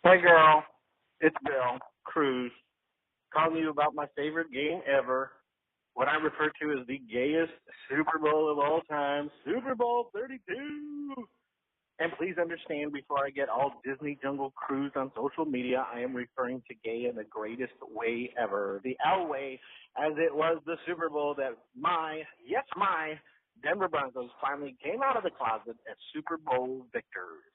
Hey girl, it's Bill, Cruz, calling you about my favorite game ever, what I refer to as the gayest Super Bowl of all time, Super Bowl 32. And please understand before I get all Disney Jungle Cruise on social media, I am referring to gay in the greatest way ever. The L way, as it was the Super Bowl that my Denver Broncos finally came out of the closet as Super Bowl victors.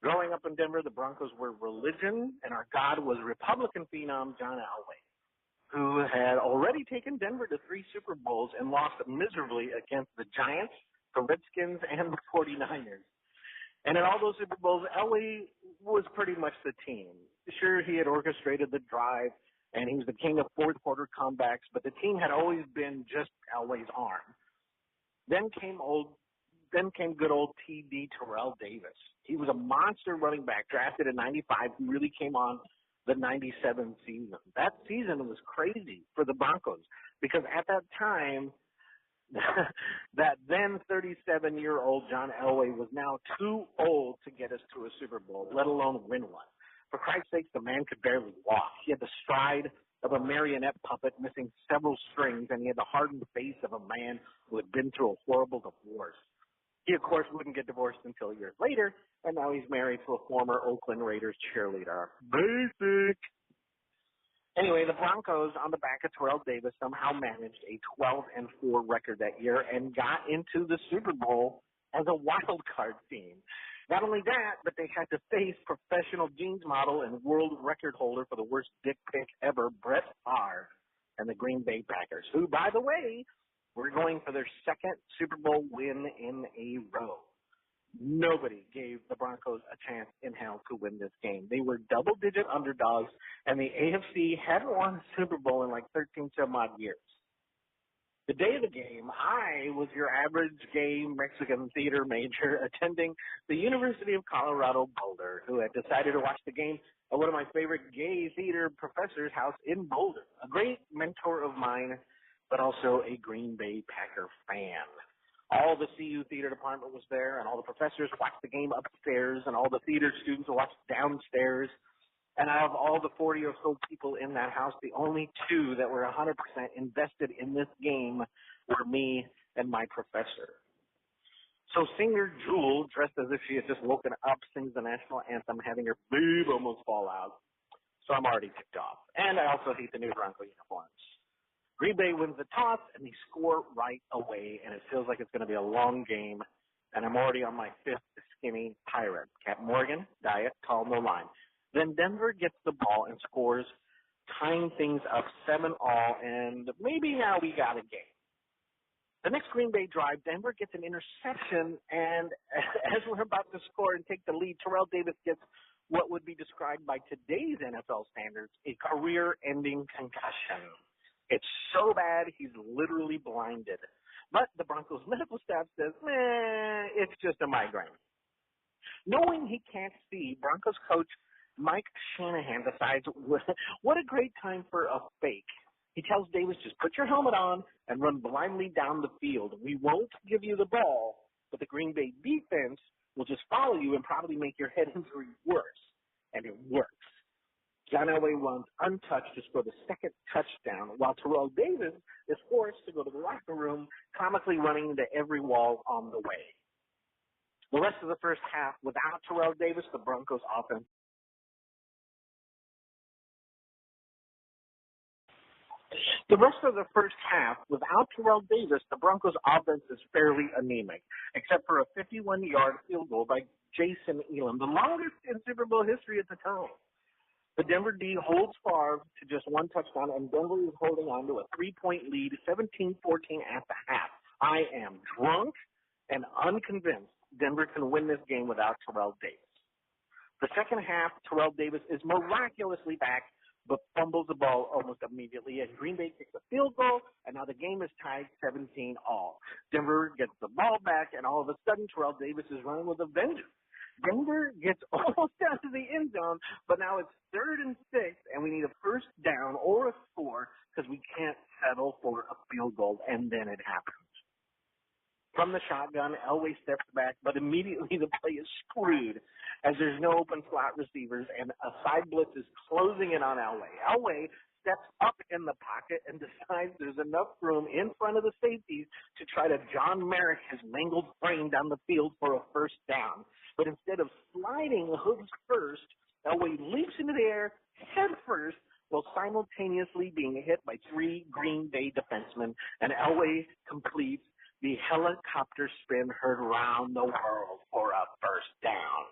Growing up in Denver, the Broncos were religion, and our God was Republican phenom John Elway, who had already taken Denver to three Super Bowls and lost miserably against the Giants, the Redskins, and the 49ers. And in all those Super Bowls, Elway was pretty much the team. Sure, he had orchestrated the drive, and he was the king of fourth quarter comebacks, but the team had always been just Elway's arm. Then came good old TD Terrell Davis. He was a monster running back, drafted in '95, who really came on the '97 season. That season was crazy for the Broncos because at that time, that then 37-year-old John Elway was now too old to get us to a Super Bowl, let alone win one. For Christ's sake, the man could barely walk. He had the stride of a marionette puppet missing several strings, and he had the hardened face of a man who had been through a horrible divorce. He, of course, wouldn't get divorced until years later, and now he's married to a former Oakland Raiders cheerleader. Basic. Anyway, the Broncos, on the back of Terrell Davis, somehow managed a 12-4 record that year and got into the Super Bowl as a wild card team. Not only that, but they had to face professional jeans model and world record holder for the worst dick pic ever, Brett Favre, and the Green Bay Packers, who, by the way, were going for their second Super Bowl win in a row. Nobody gave the Broncos a chance in hell to win this game. They were double-digit underdogs, and the AFC hadn't won a Super Bowl in like 13 some odd years. The day of the game, I was your average gay Mexican theater major attending the University of Colorado Boulder, who had decided to watch the game at one of my favorite gay theater professors' house in Boulder, a great mentor of mine, but also a Green Bay Packer fan. All the CU theater department was there, and all the professors watched the game upstairs, and all the theater students watched downstairs. And out of all the 40 or so people in that house, the only two that were 100% invested in this game were me and my professor. So singer Jewel, dressed as if she had just woken up, sings the national anthem, having her boob almost fall out. So I'm already ticked off. And I also hate the new Bronco uniforms. Green Bay wins the toss, and they score right away, and it feels like it's going to be a long game, and I'm already on my fifth skinny pirate. Cap Morgan, diet, tall, no line. Then Denver gets the ball and scores, tying things up 7-7, and maybe now we got a game. The next Green Bay drive, Denver gets an interception, and as we're about to score and take the lead, Terrell Davis gets what would be described by today's NFL standards, a career-ending concussion. It's so bad, he's literally blinded. But the Broncos medical staff says, it's just a migraine. Knowing he can't see, Broncos coach Mike Shanahan decides what a great time for a fake. He tells Davis, just put your helmet on and run blindly down the field. We won't give you the ball, but the Green Bay defense will just follow you and probably make your head injury worse. And it works. John Elway runs untouched to score the second touchdown, while Terrell Davis is forced to go to the locker room, comically running into every wall on the way. The rest of the first half, without Terrell Davis, the Broncos offense. The rest of the first half, without Terrell Davis, the Broncos offense is fairly anemic, except for a 51-yard field goal by Jason Elam, the longest in Super Bowl history at the time. The Denver D holds Favre to just one touchdown, and Denver is holding on to a 3-point lead, 17-14 at the half. I am drunk and unconvinced Denver can win this game without Terrell Davis. The second half, Terrell Davis is miraculously back, but fumbles the ball almost immediately, and Green Bay kicks a field goal, and now the game is tied 17-all. Denver gets the ball back, and all of a sudden, Terrell Davis is running with a vengeance. Denver gets almost down to the end zone, but now it's 3rd and 6, and we need a first down or a score because we can't settle for a field goal, and then it happens. From the shotgun, Elway steps back, but immediately the play is screwed as there's no open slot receivers and a side blitz is closing in on Elway. Elway steps up in the pocket and decides there's enough room in front of the safeties to try to John Merrick his mangled frame down the field for a first down. But instead of sliding hooves first, Elway leaps into the air head first while simultaneously being hit by 3 Green Bay defensemen, and Elway completes the helicopter spin heard around the world for a first down.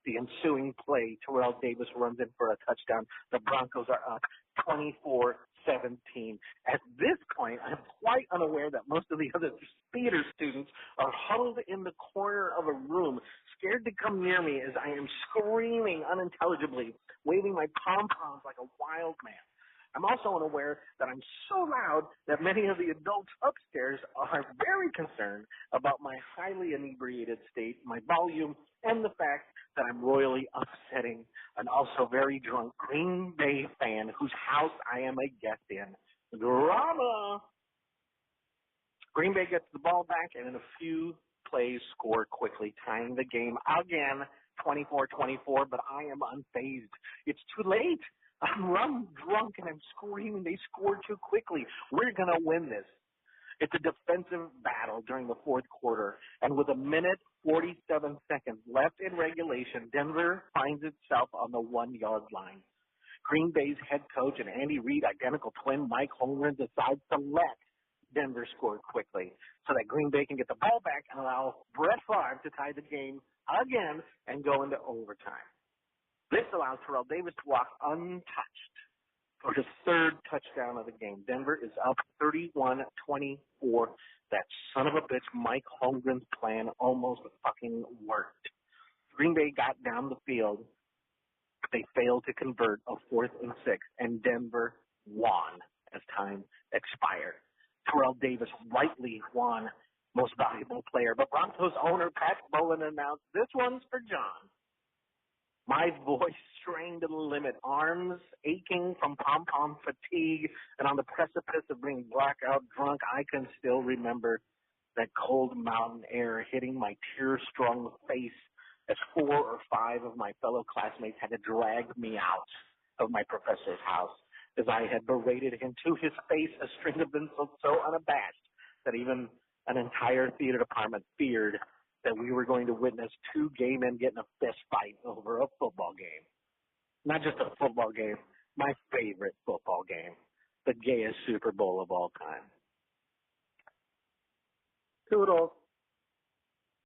The ensuing play, Terrell Davis runs in for a touchdown. The Broncos are up 24-17. At this point, I'm quite unaware that most of the other theater students are huddled in the corner of a room, scared to come near me as I am screaming unintelligibly, waving my pom-poms like a wild man. I'm also unaware that I'm so loud that many of the adults upstairs are very concerned about my highly inebriated state, my volume, and the fact that I'm royally upsetting an also very drunk Green Bay fan whose house I am a guest in. Drama! Green Bay gets the ball back and in a few plays score quickly, tying the game again 24-24, but I am unfazed. It's too late. I'm rum drunk and I'm screaming. They scored too quickly. We're going to win this. It's a defensive battle during the fourth quarter, and with 1:47 left in regulation, Denver finds itself on the 1-yard line. Green Bay's head coach and Andy Reid identical twin Mike Holmgren decides to let Denver score quickly so that Green Bay can get the ball back and allow Brett Favre to tie the game again and go into overtime. This allows Terrell Davis to walk untouched for his 3rd touchdown of the game. Denver is up 31-24. That son of a bitch Mike Holmgren's plan almost fucking worked. Green Bay got down the field. They failed to convert a 4th and 6, and Denver won as time expired. Terrell Davis rightly won Most Valuable Player, but Broncos owner Pat Bowlen announced, "This one's for John." My voice strained to the limit, arms aching from pom-pom fatigue, and on the precipice of being blackout drunk, I can still remember that cold mountain air hitting my tear-strung face as 4 or 5 of my fellow classmates had to drag me out of my professor's house, as I had berated him to his face a string of insults so unabashed that even an entire theater department feared that we were going to witness 2 gay men get in a fist fight over a football game. Not just a football game, my favorite football game, the gayest Super Bowl of all time. Toodles.